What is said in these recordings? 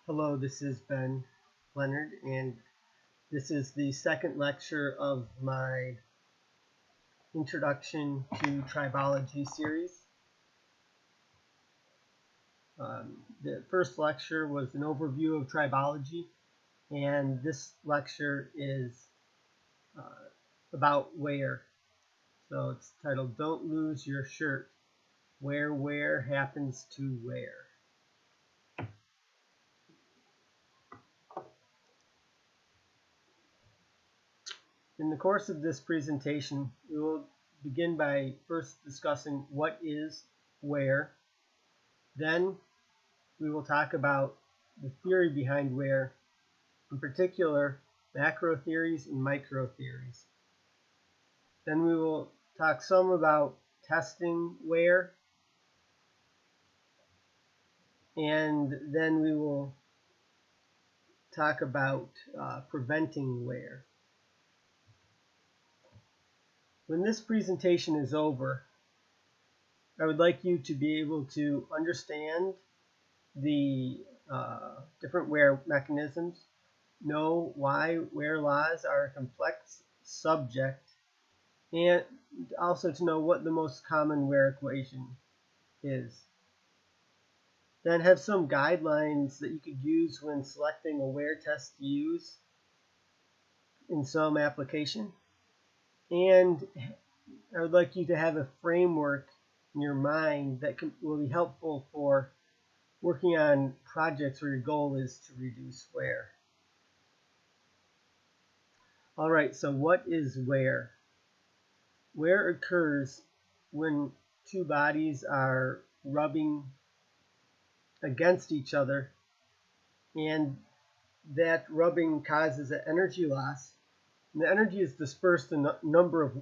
Hello, this is Ben Leonard, and this is the second lecture of my Introduction to Tribology series. The first lecture was an overview of tribology, and this lecture is about wear. So it's titled, Don't Lose Your Shirt, Where Wear Happens to Wear. In the course of this presentation, we will begin by first discussing what is wear. Then we will talk about the theory behind wear, in particular macro theories and micro theories. Then we will talk some about testing wear, and then we will talk about preventing wear. When this presentation is over, I would like you to be able to understand the different wear mechanisms, know why wear laws are a complex subject, and also to know what the most common wear equation is. Then have some guidelines that you could use when selecting a wear test to use in some application. And I would like you to have a framework in your mind that will be helpful for working on projects where your goal is to reduce wear. All right, so what is wear? Wear occurs when two bodies are rubbing against each other, and that rubbing causes an energy loss. And the energy is dispersed in a number of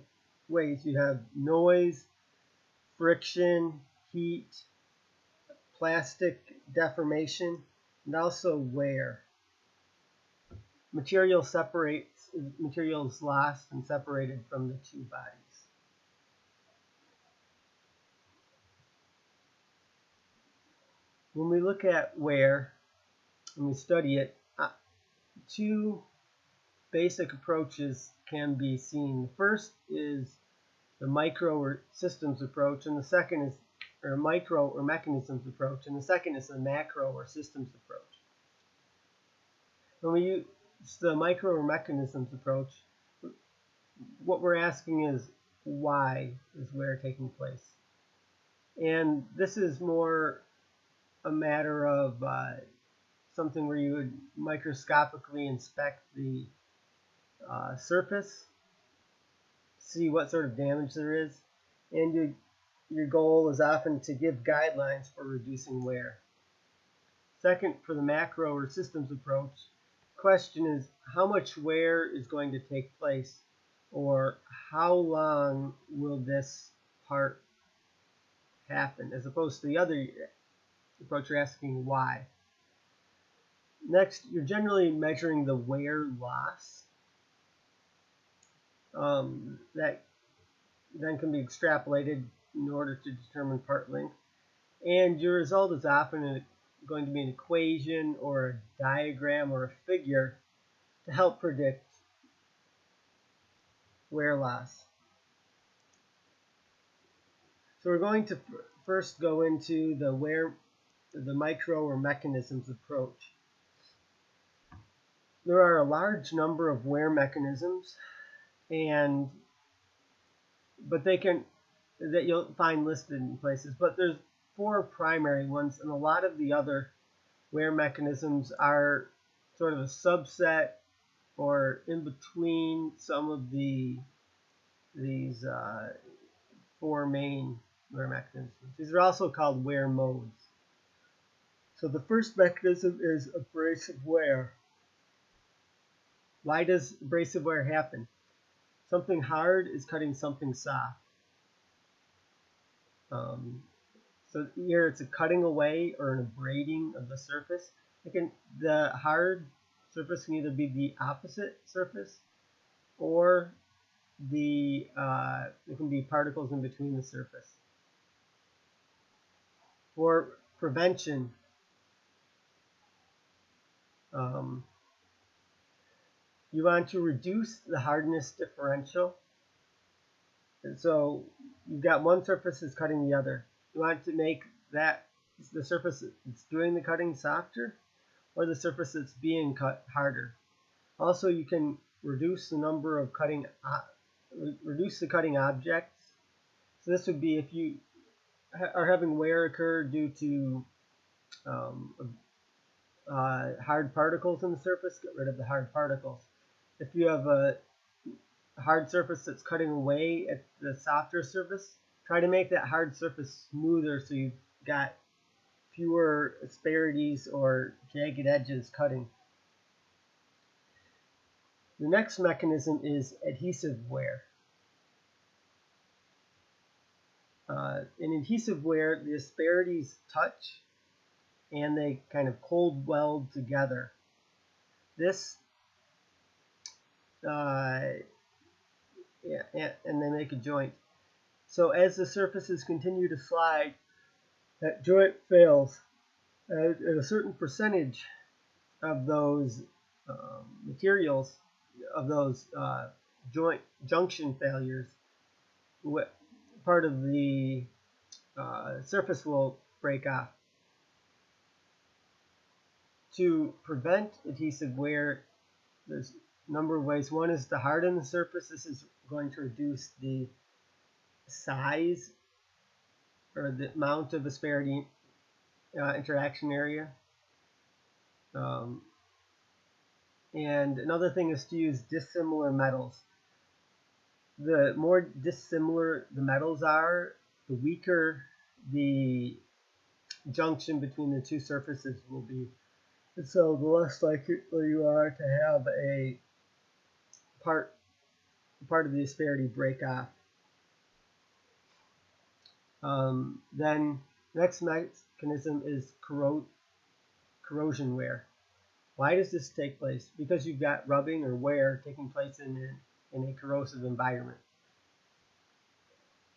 ways. You have noise, friction, heat, plastic deformation, and also wear. Material is lost and separated from the two bodies. When we look at wear and we study it, two basic approaches can be seen. The first is the micro or systems approach, and the second is micro or mechanisms approach, and the second is the macro or systems approach. When we use the micro or mechanisms approach, what we're asking is, why is wear taking place? And this is more a matter of something where you would microscopically inspect the surface, see what sort of damage there is, and your goal is often to give guidelines for reducing wear. Second, for the macro or systems approach, the question is how much wear is going to take place, or how long will this part happen, as opposed to the other approach, you're asking why. Next, you're generally measuring the wear loss. That then can be extrapolated in order to determine part length. And your result is often going to be an equation or a diagram or a figure to help predict wear loss. So we're going to first go into the micro or mechanisms approach. There are a large number of wear mechanisms, that you'll find listed in places, but there's four primary ones, and a lot of the other wear mechanisms are sort of a subset or in between some of these four main wear mechanisms. These are also called wear modes. So the first mechanism is abrasive wear. Why does abrasive wear happen? Something hard is cutting something soft. So here it's a cutting away or an abrading of the surface. The hard surface can either be the opposite surface, or there can be particles in between the surface. For prevention, You want to reduce the hardness differential. And so you've got one surface that's cutting the other. You want to make that the surface that's doing the cutting softer, or the surface that's being cut harder. Also, you can reduce the number of reduce the cutting objects. So this would be if you are having wear occur due to hard particles in the surface, get rid of the hard particles. If you have a hard surface that's cutting away at the softer surface, try to make that hard surface smoother so you've got fewer asperities or jagged edges cutting. The next mechanism is adhesive wear. In adhesive wear, the asperities touch and they kind of cold weld together. This, and they make a joint. So as the surfaces continue to slide, that joint fails. And a certain percentage of those materials, of those junction failures, part of the surface will break off. To prevent adhesive wear, there's a number of ways. One is to harden the surface. This is going to reduce the size or the amount of asperity interaction area. And another thing is to use dissimilar metals. The more dissimilar the metals are, the weaker the junction between the two surfaces will be. And so the less likely you are to have a part of the asperity break off. Then the next mechanism is corrosion wear. Why does this take place? Because you've got rubbing or wear taking place in a corrosive environment.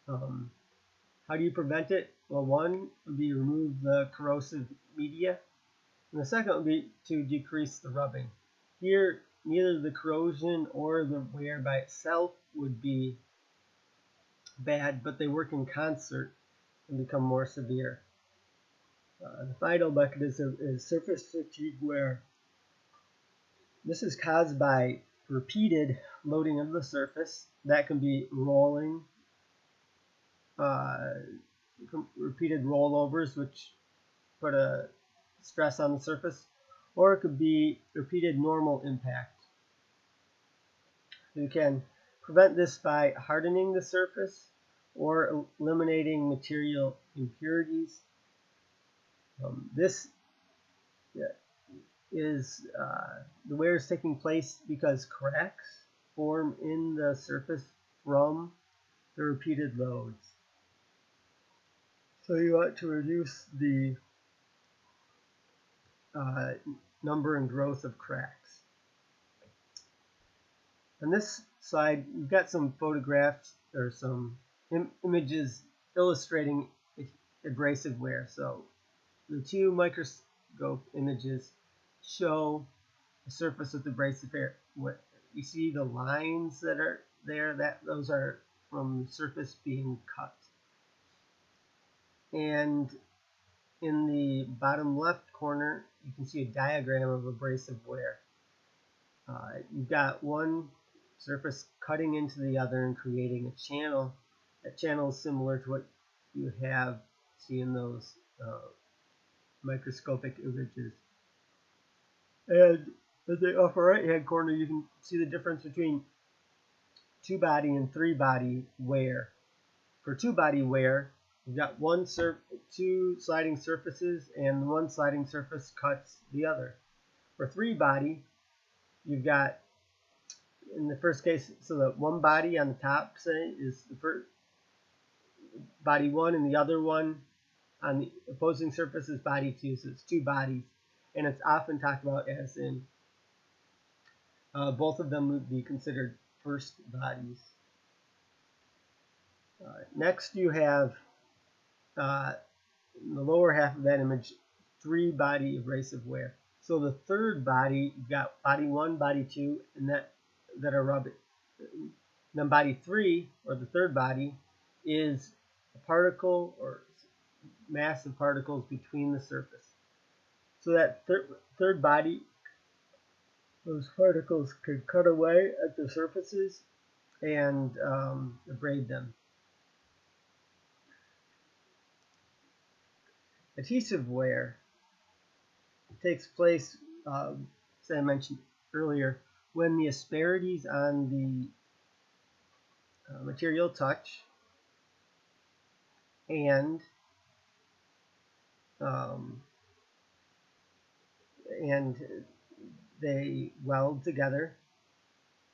How do you prevent it? Well, one would be remove the corrosive media, and the second would be to decrease the rubbing. Here, neither the corrosion or the wear by itself would be bad, but they work in concert and become more severe. The final mechanism is surface fatigue wear. This is caused by repeated loading of the surface. That can be rolling, repeated rollovers, which put a stress on the surface, or it could be repeated normal impact. You can prevent this by hardening the surface or eliminating material impurities. This is the wear is taking place because cracks form in the surface from the repeated loads. So you want to reduce the number and growth of cracks. On this slide, we've got some photographs or some images illustrating abrasive wear. So the two microscope images show the surface with abrasive wear. You see the lines that are there, those are from the surface being cut. And in the bottom left corner, you can see a diagram of abrasive wear. You've got one surface cutting into the other and creating a channel. That channel is similar to what you see in those microscopic images. And in the upper right hand corner, you can see the difference between two-body and three-body wear. For two-body wear, you've got two sliding surfaces, and one sliding surface cuts the other. For three-body, you've got, in the first case, so the one body on the top, say, is the first body one, and the other one on the opposing surface is body two, so it's two bodies. And it's often talked about as in both of them would be considered first bodies. Next, you have in the lower half of that image, three-body abrasive wear. So the third body, you've got body 1, body 2, and that are rubbing. And then body 3, or the third body, is a particle or mass of particles between the surface. So that third body, those particles could cut away at the surfaces and abrade them. Adhesive wear takes place, as I mentioned earlier, when the asperities on the material touch and they weld together.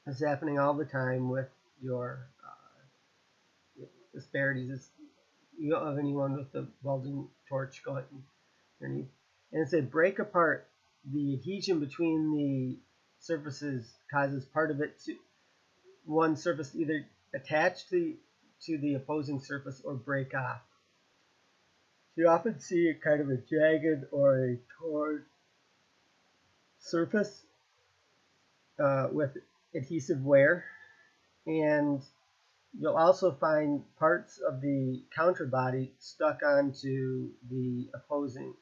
It's happening all the time with your asperities. You don't have anyone with the welding torch going underneath. And as they break apart, the adhesion between the surfaces causes part of it to one surface either attach to the opposing surface or break off. So you often see kind of a jagged or a torn surface with adhesive wear, and you'll also find parts of the counterbody stuck onto the opposing,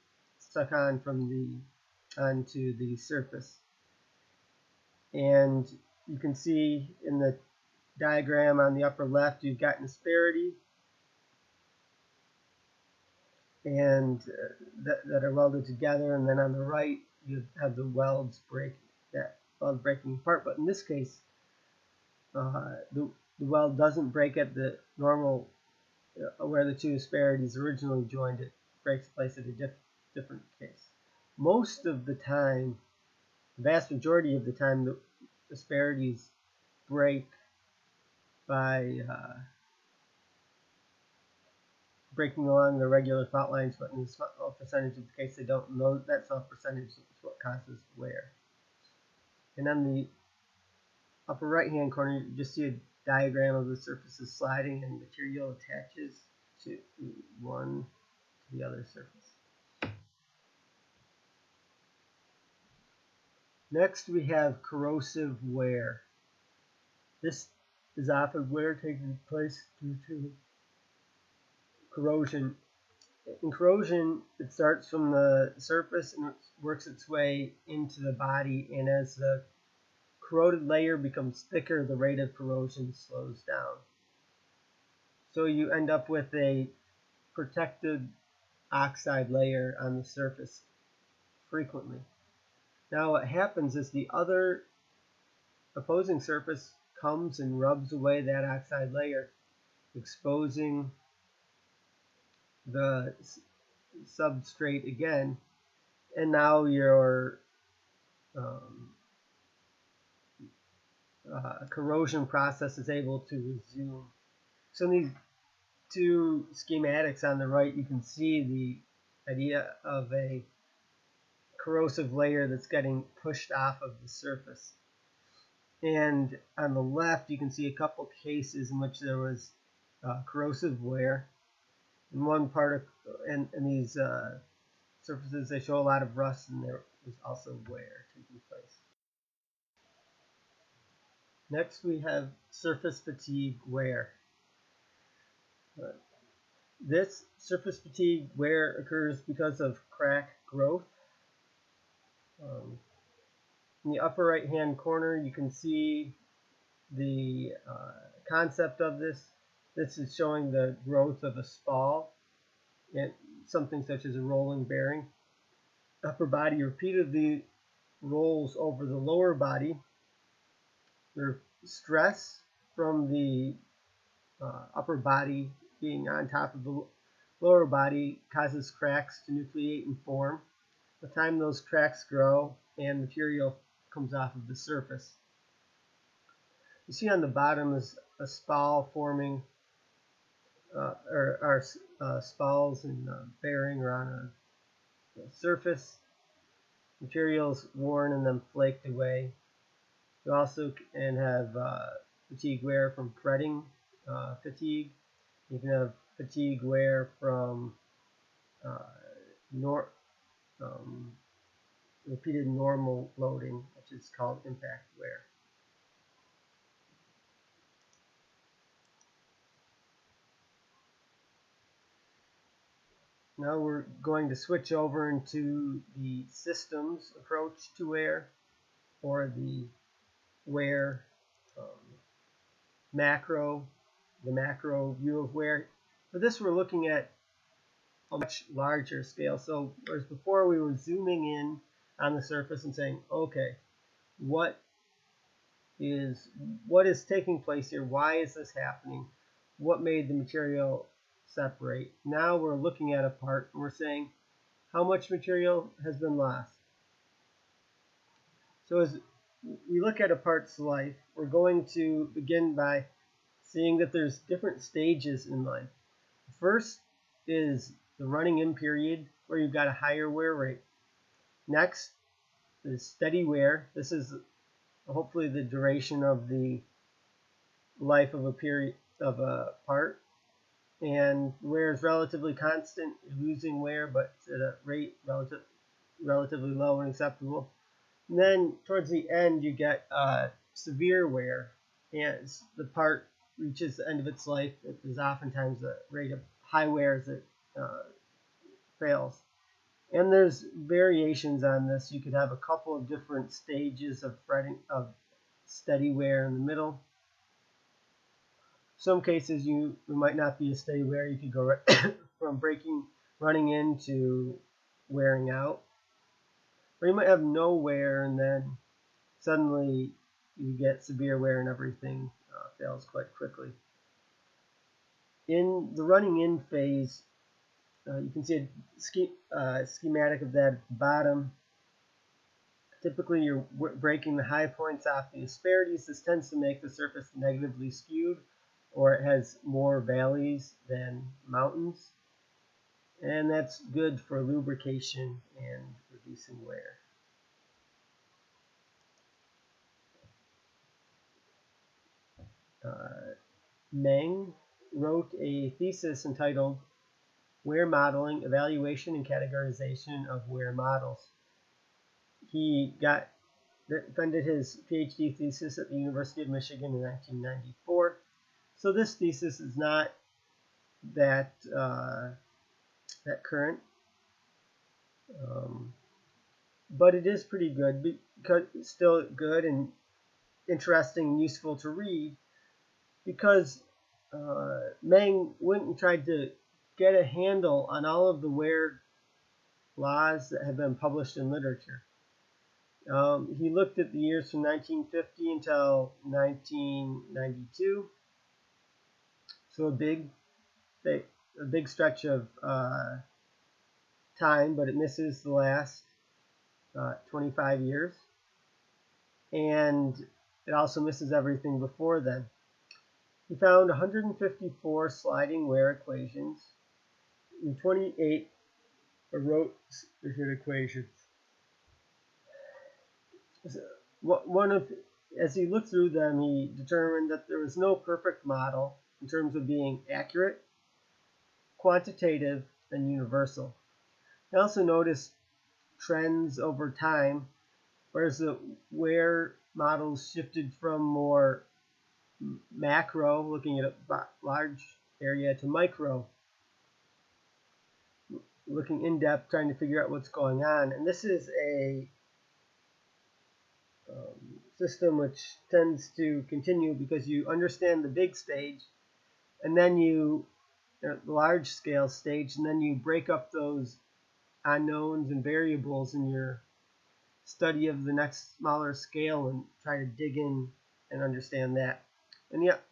onto the surface. And you can see in the diagram on the upper left, you've got an asperity and that are welded together, and then on the right you have the welds breaking apart. But in this case, the weld doesn't break at the normal where the two asperities originally joined. It breaks place at a different case. Most of the time, the vast majority of the time, the asperities break by breaking along the regular fault lines, but in a small percentage of the case they don't. Know that small percentage is what causes wear. And on the upper right hand corner, you just see a diagram of the surfaces sliding and material attaches to one to the other surface. Next we have corrosive wear. This is often wear taking place due to corrosion. In corrosion, it starts from the surface and works its way into the body, and as the corroded layer becomes thicker, the rate of corrosion slows down. So you end up with a protected oxide layer on the surface frequently. Now what happens is the other opposing surface comes and rubs away that oxide layer, exposing the substrate again, and now your corrosion process is able to resume. So in these two schematics on the right, you can see the idea of a corrosive layer that's getting pushed off of the surface. And on the left, you can see a couple cases in which there was corrosive wear. In one part of these surfaces, they show a lot of rust, and there was also wear taking place. Next, we have surface fatigue wear. This surface fatigue wear occurs because of crack growth. In the upper right hand corner, you can see the concept of this. This is showing the growth of a spall and something such as a rolling bearing. Upper body repeatedly rolls over the lower body. There's stress from the upper body being on top of the lower body causes cracks to nucleate and form. By the time those cracks grow and material comes off of the surface. You see on the bottom is a spall forming, spalls and bearing are on a surface. Materials worn and then flaked away. You also can have fatigue wear from fretting fatigue. You can have fatigue wear from repeated normal loading, which is called impact wear. Now we're going to switch over into the systems approach to wear, or the wear the macro view of wear. For this, we're looking at a much larger scale. So whereas before we were zooming in on the surface and saying, okay, what is taking place here? Why is this happening? What made the material separate? Now we're looking at a part and we're saying, how much material has been lost? So as we look at a part's life, we're going to begin by seeing that there's different stages in life. First is the running in period, where you've got a higher wear rate. Next is steady wear. This is hopefully the duration of the life of a period of a part, and wear is relatively constant. You're losing wear, but it's at a rate relatively low and acceptable. And then towards the end, you get severe wear. As the part reaches the end of its life, there's oftentimes a rate of high wear as it fails. And there's variations on this. You could have a couple of different stages of steady wear in the middle. Some cases you might not be a steady wear. You could go right from running in to wearing out. Or you might have no wear and then suddenly you get severe wear and everything fails quite quickly. In the running in phase, you can see a schematic of that at the bottom. Typically you're breaking the high points off the asperities. This tends to make the surface negatively skewed, or it has more valleys than mountains. And that's good for lubrication and reducing wear. Meng wrote a thesis entitled Wear Modeling, Evaluation and Categorization of Wear Models. He defended his PhD thesis at the University of Michigan in 1994. So this thesis is not that current, but it is pretty good, because it's still good and interesting and useful to read, because Meng went and tried to get a handle on all of the wear laws that have been published in literature. He looked at the years from 1950 until 1992, so a big stretch of time, but it misses the last 25 years, and it also misses everything before then. He found 154 sliding wear equations and 28 rotation equations. As he looked through them, he determined that there was no perfect model in terms of being accurate, quantitative, and universal. He also noticed trends over time, whereas the wear models shifted from more macro, looking at a large area, to micro, looking in depth, trying to figure out what's going on. And this is a system which tends to continue because you understand the big stage, and then the large scale stage, and then you break up those unknowns and variables in your study of the next smaller scale and try to dig in and understand that. And yet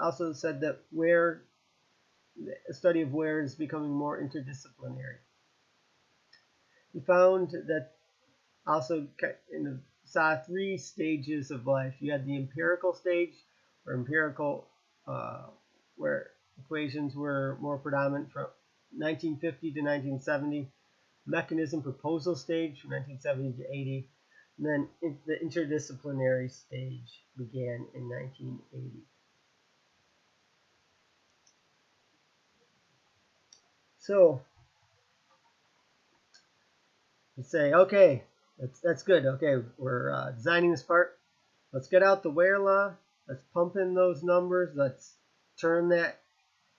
also said that a study of wear is becoming more interdisciplinary. He found that also saw three stages of life. You had the empirical stage, where equations were more predominant from 1950 to 1970. Mechanism proposal stage from 1970 to 80. And then the interdisciplinary stage began in 1980. So, you say, okay, That's good. Okay, we're designing this part. Let's get out the wear law. Let's pump in those numbers. Let's turn that,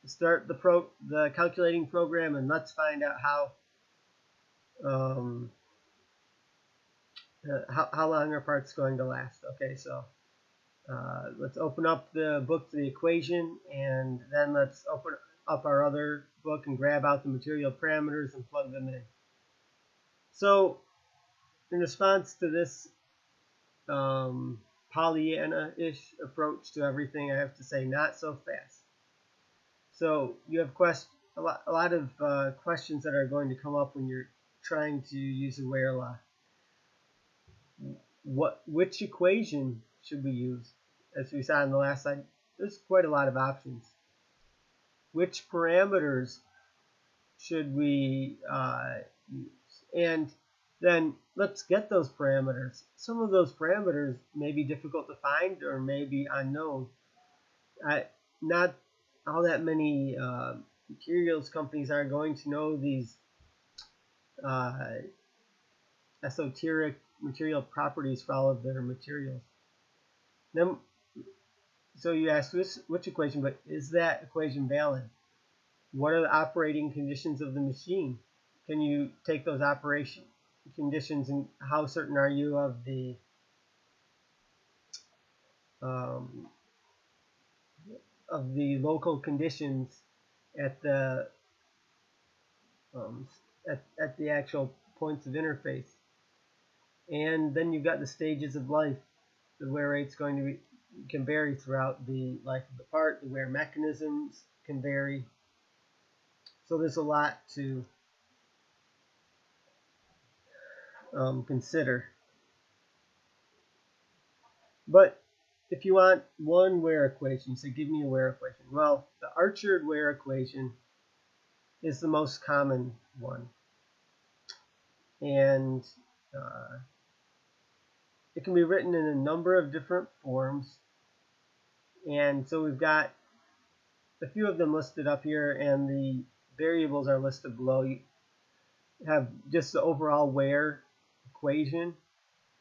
start the calculating program, and let's find out how long our part's going to last. Okay, so let's open up the book to the equation, and then let's open up our other book and grab out the material parameters and plug them in. So in response to this Pollyanna-ish approach to everything, I have to say, not so fast. So you have a lot of questions that are going to come up when you're trying to use a wear law. Which equation should we use? As we saw in the last slide, there's quite a lot of options. Which parameters should we use? And then let's get those parameters. Some of those parameters may be difficult to find or may be unknown. Not all that many materials companies are going to know these esoteric material properties for all of their materials. Then, so you ask which equation, but is that equation valid? What are the operating conditions of the machine? Can you take those operation conditions, and how certain are you of the local conditions at the actual points of interface? And then you've got the stages of life. The wear rate's going to can vary throughout the life of the part. The wear mechanisms can vary. So there's a lot to consider. But if you want one wear equation, so give me a wear equation. Well, the Archard wear equation is the most common one. And it can be written in a number of different forms. And so we've got a few of them listed up here, and the variables are listed below. You have just the overall wear equation.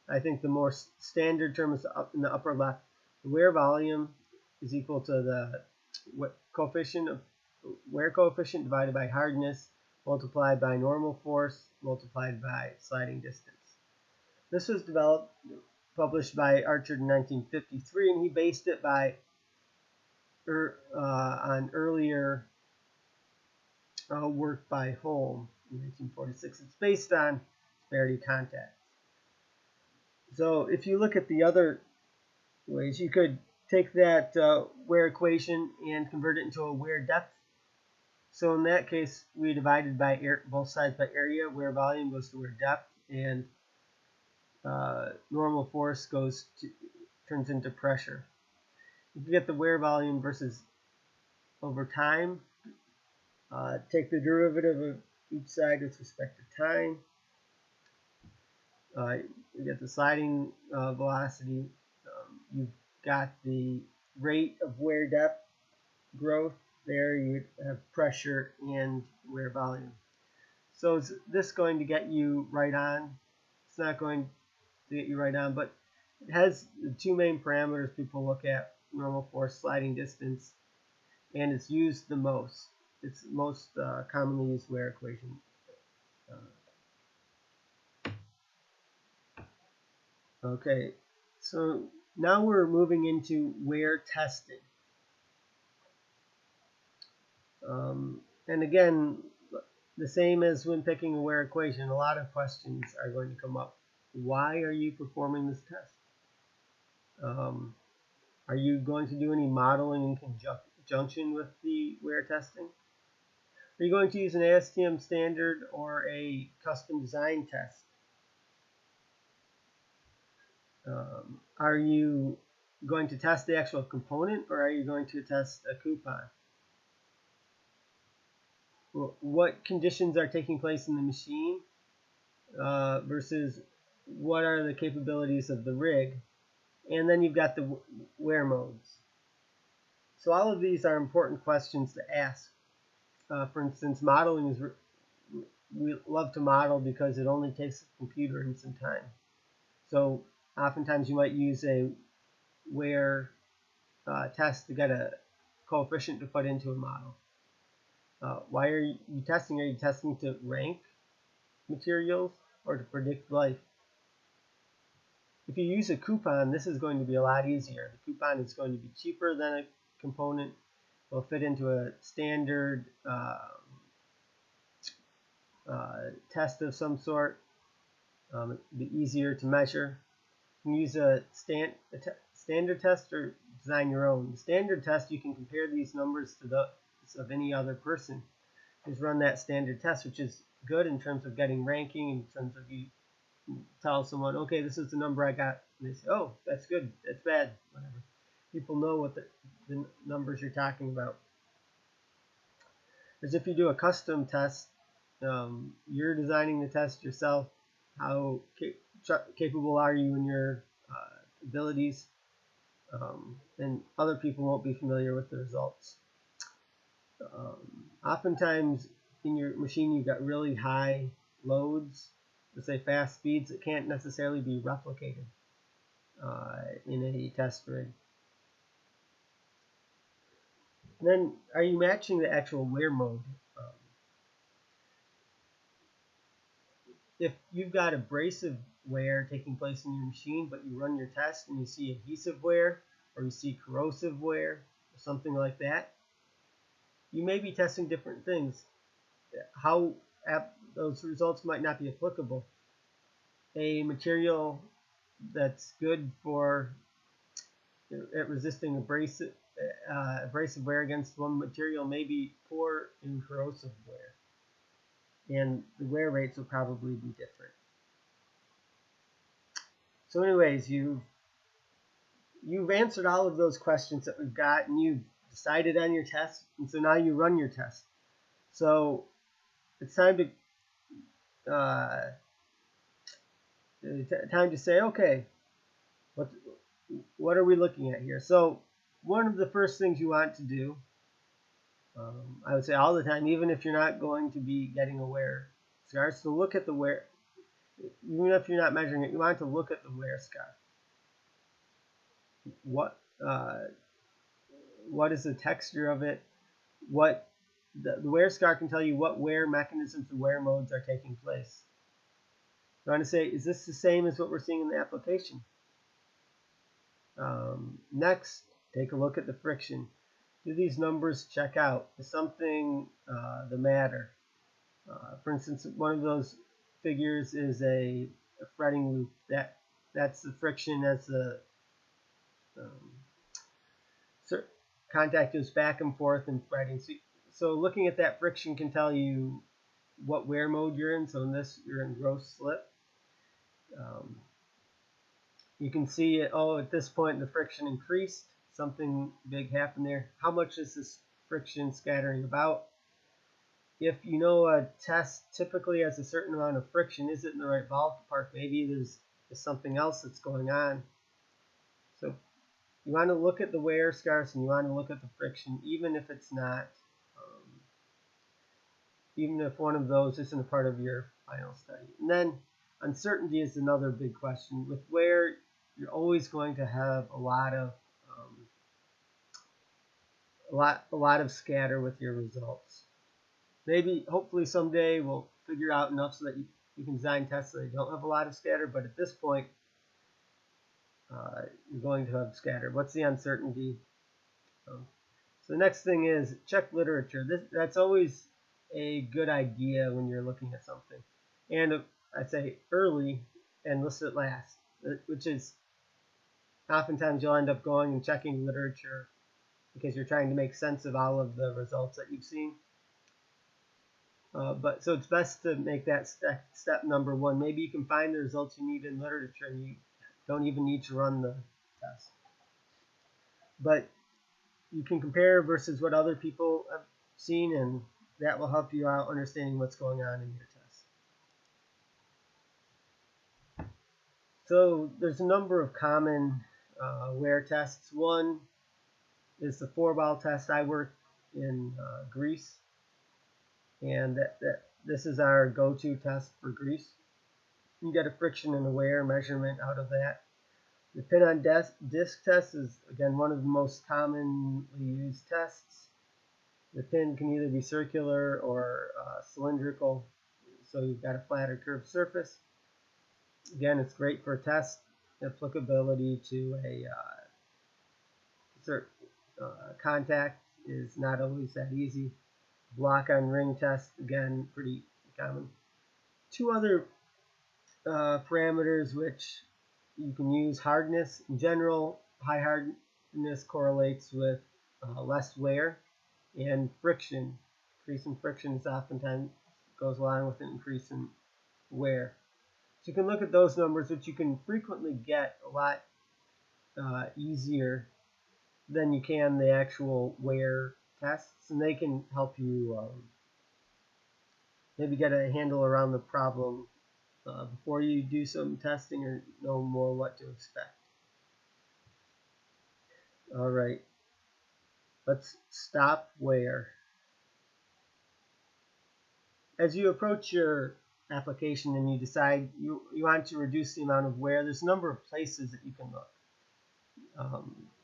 I think the more standard term is up in the upper left. The wear volume is equal to the wear coefficient divided by hardness multiplied by normal force multiplied by sliding distance. This was published by Archard in 1953, and he based it on earlier work by Holm in 1946. It's based on disparity contacts. So if you look at the other ways, you could take that wear equation and convert it into a wear depth. So in that case, we divided by both sides by area. Wear volume goes to wear depth, and normal force turns into pressure. If you get the wear volume versus over time, take the derivative of each side with respect to time. You get the sliding velocity. You've got the rate of wear depth growth. There you have pressure and wear volume. So is this going to get you right on? It's not going to get you right on, but it has the two main parameters people look at: normal force, sliding distance, and it's used the most. It's the most commonly used wear equation. Okay, so now we're moving into wear testing. And again, the same as when picking a wear equation, a lot of questions are going to come up. Why are you performing this test? Are you going to do any modeling in conjunction with the wear testing? Are you going to use an ASTM standard or a custom design test? Are you going to test the actual component, or are you going to test a coupon? What conditions are taking place in the machine versus what are the capabilities of the rig? And then you've got the wear modes. So all of these are important questions to ask. For instance, modeling is we love to model because it only takes the computer in some time. So oftentimes you might use a wear test to get a coefficient to put into a model. Why are you testing? Are you testing to rank materials or to predict life? If you use a coupon, this is going to be a lot easier. The coupon is going to be cheaper than a component. It will fit into a standard test of some sort. It'll be easier to measure. You can use a standard test or design your own. The standard test, you can compare these numbers to those of any other person. Just run that standard test, which is good in terms of getting ranking, in terms of you tell someone, okay, this is the number I got. And they say, oh, that's good, that's bad, whatever. People know what the numbers you're talking about. As if you do a custom test, you're designing the test yourself. How capable are you in your abilities? And other people won't be familiar with the results. Oftentimes in your machine you've got really high loads, let's say fast speeds, that can't necessarily be replicated in a test rig. And then, are you matching the actual wear mode? If you've got abrasive wear taking place in your machine, but you run your test and you see adhesive wear, or you see corrosive wear, or something like that, you may be testing different things. How those results might not be applicable. A material that's good for at resisting abrasive wear against one material may be poor in corrosive wear, and the wear rates will probably be different. So anyways, you've answered all of those questions that we've got, and you've decided on your test, and so now you run your test. So it's time to say, okay, what are we looking at here? So one of the first things you want to do, I would say all the time, even if you're not going to be getting a wear scar, so look at the wear. Even if you're not measuring it, you want to look at the wear scar. What is the texture of it? What the wear scar can tell you what wear mechanisms and wear modes are taking place. You want to say, is this the same as what we're seeing in the application? Next, take a look at the friction. Do these numbers check out? Is something the matter? For instance, one of those figures is a fretting loop. That's the friction as the contact goes back and forth and fretting. So looking at that friction can tell you what wear mode you're in. So in this, you're in gross slip. You can see it, oh, at this point the friction increased. Something big happened there. How much is this friction scattering about? If you know a test typically has a certain amount of friction, is it in the right ballpark? Maybe there's something else that's going on. So you want to look at the wear scars and you want to look at the friction, even if it's not, even if one of those isn't a part of your final study. And then uncertainty is another big question. With wear, you're always going to have a lot of scatter with your results. Maybe, hopefully someday we'll figure out enough so that you can design tests so they don't have a lot of scatter, but at this point, you're going to have scatter. What's the uncertainty? So the next thing is check literature. That's always a good idea when you're looking at something. And I say early and list it last, which is oftentimes you'll end up going and checking literature because you're trying to make sense of all of the results that you've seen. But so it's best to make that step number one. Maybe you can find the results you need in literature and you don't even need to run the test. But you can compare versus what other people have seen, and that will help you out understanding what's going on in your test. So there's a number of common wear tests. One is the 4-ball test. I work in Greece, and this is our go-to test for grease. You get a friction and a wear measurement out of that. The pin on disc test is, again, one of the most commonly used tests. The pin can either be circular or cylindrical, so you've got a flat or curved surface. Again, it's great for test applicability to a contact is not always that easy. Block on ring test, again, pretty common. Two other parameters which you can use: hardness. In general, high hardness correlates with less wear, and friction. Increase in friction is oftentimes goes along with an increase in wear. So you can look at those numbers, which you can frequently get a lot easier than you can the actual wear tests, and they can help you maybe get a handle around the problem before you do some testing or know more what to expect. All right, let's stop wear. As you approach your application and you decide you want to reduce the amount of wear, there's a number of places that you can look.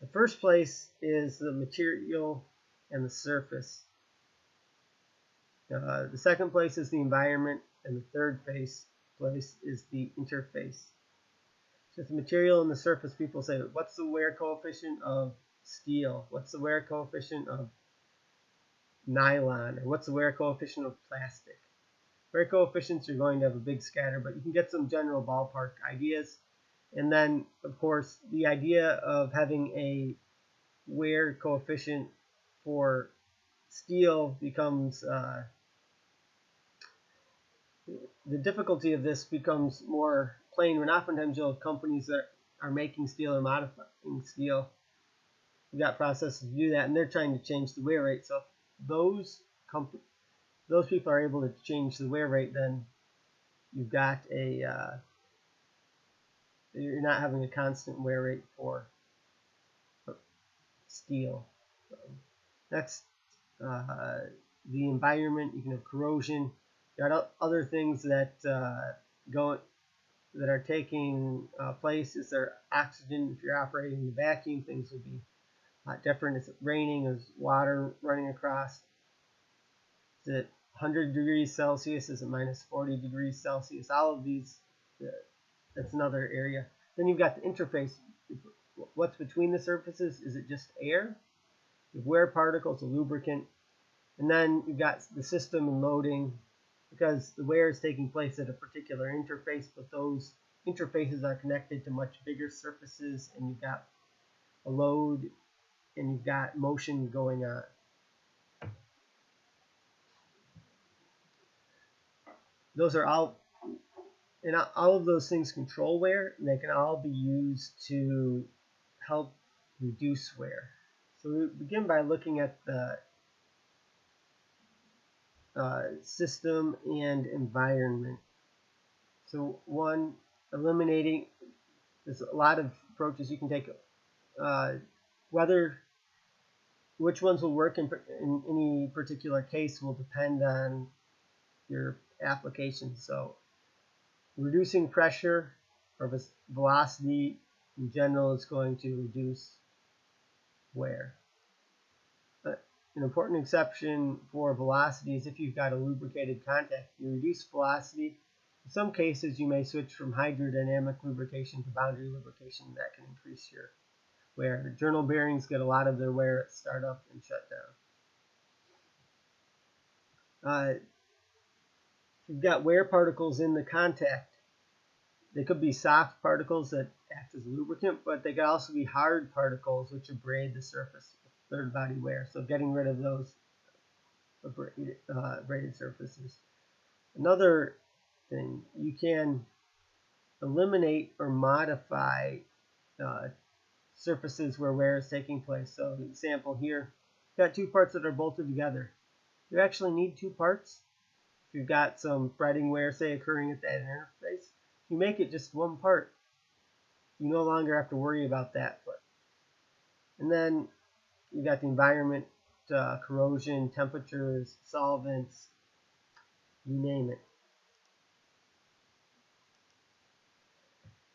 The first place is the material and the surface. The second place is the environment, and the third place is the interface. So the material and the surface, people say, what's the wear coefficient of steel? What's the wear coefficient of nylon? Or what's the wear coefficient of plastic? Wear coefficients are going to have a big scatter, but you can get some general ballpark ideas. And then, of course, the idea of having a wear coefficient for steel becomes, the difficulty of this becomes more plain when oftentimes you'll have companies that are making steel or modifying steel. You've got processes to do that, and they're trying to change the wear rate. So if those people are able to change the wear rate, then you've got a you're not having a constant wear rate for steel. Next, the environment. You can have corrosion. You got other things that that are taking place. Is there oxygen? If you're operating in the vacuum, things will be a lot different. Is it raining? Is water running across? Is it 100 degrees Celsius? Is it minus 40 degrees Celsius? All of these, that's another area. Then you've got the interface. What's between the surfaces? Is it just air? You have wear particles, a lubricant. And then you've got the system and loading, because the wear is taking place at a particular interface, but those interfaces are connected to much bigger surfaces, and you've got a load and you've got motion going on. Those are all, and all of those things control wear, and they can all be used to help reduce wear. So we begin by looking at the system and environment. So one, eliminating, there's a lot of approaches you can take. Which ones will work in any particular case will depend on your application. So reducing pressure or velocity in general is going to reduce wear. An important exception for velocity is if you've got a lubricated contact. You reduce velocity. In some cases, you may switch from hydrodynamic lubrication to boundary lubrication. That can increase your wear. Journal bearings get a lot of their wear at startup and shut down. You've got wear particles in the contact. They could be soft particles that act as a lubricant, but they could also be hard particles which abrade the surface. Third body wear, so getting rid of those abraded surfaces. Another thing, you can eliminate or modify surfaces where wear is taking place. So the example here, you've got two parts that are bolted together. You actually need two parts. If you've got some fretting wear, say, occurring at that interface, you make it just one part. You no longer have to worry about that. And then you got the environment, corrosion, temperatures, solvents. you name it.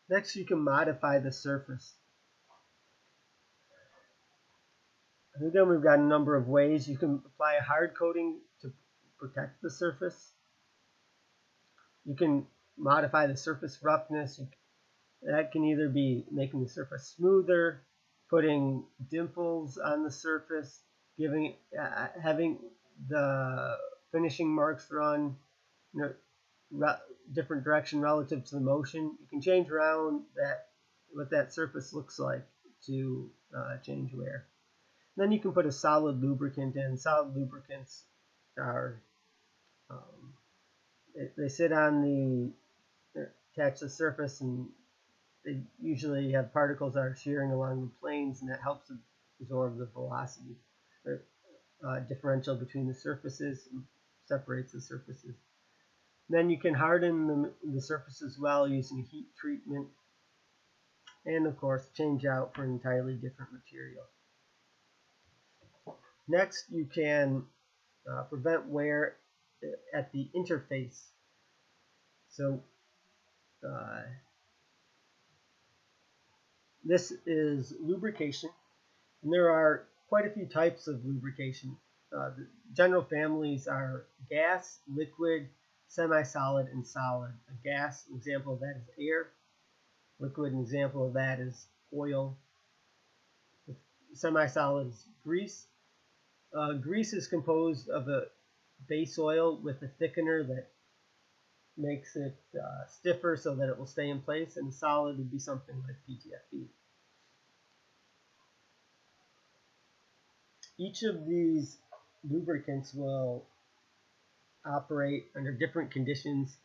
Next, you can modify the surface. And again, we've got a number of ways. You can apply a hard coating to protect the surface. You can modify the surface roughness. That can either be making the surface smoother, putting dimples on the surface, having the finishing marks run different direction relative to the motion. You can change around what that surface looks like to change wear. Then you can put a solid lubricant in. Solid lubricants are they sit on attach the surface, and they usually have particles that are shearing along the planes, and that helps absorb the velocity differential between the surfaces and separates the surfaces. Then you can harden the surface as well using heat treatment, and of course change out for an entirely different material. Next, you can prevent wear at the interface. So this is lubrication, and there are quite a few types of lubrication. The general families are gas, liquid, semi-solid, and solid. A gas, an example of that is air. Liquid, an example of that is oil. Semi-solid is grease. Grease is composed of a base oil with a thickener that makes it stiffer so that it will stay in place, and solid would be something like PTFE. Each of these lubricants will operate under different conditions,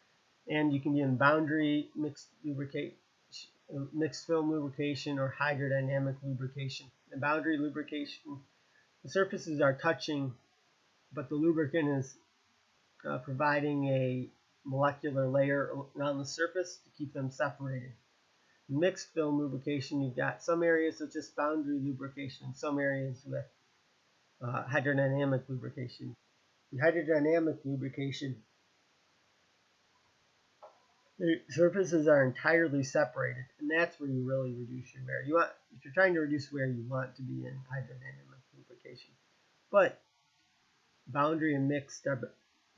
and you can be in boundary mixed film lubrication or hydrodynamic lubrication. In boundary lubrication, the surfaces are touching, but the lubricant is providing a molecular layer around the surface to keep them separated. In mixed film lubrication, you've got some areas with just boundary lubrication and some areas with hydrodynamic lubrication. In hydrodynamic lubrication, the surfaces are entirely separated, and that's where you really reduce your wear. If you're trying to reduce wear, you want to be in hydrodynamic lubrication. But boundary and mixed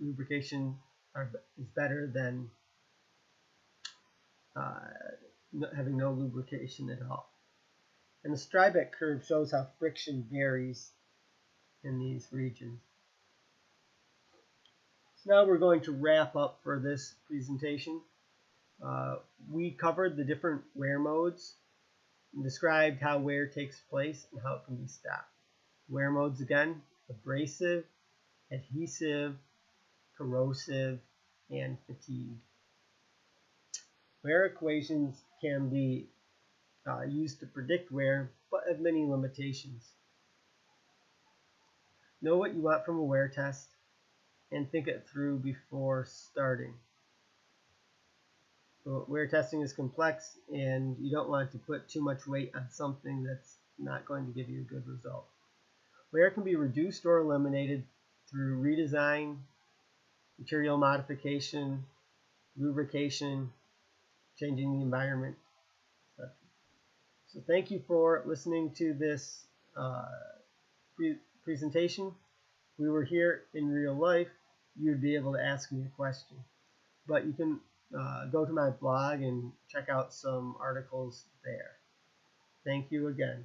lubrication is better than having no lubrication at all. And the Strybeck curve shows how friction varies in these regions. So now we're going to wrap up for this presentation. We covered the different wear modes and described how wear takes place and how it can be stopped. Wear modes again: abrasive, adhesive, corrosive, and fatigue. Wear equations can be used to predict wear, but have many limitations. Know what you want from a wear test and think it through before starting. So wear testing is complex, and you don't want to put too much weight on something that's not going to give you a good result. Wear can be reduced or eliminated through redesign, material modification, lubrication, changing the environment. So thank you for listening to this presentation. If we were here in real life, you'd be able to ask me a question. But you can go to my blog and check out some articles there. Thank you again.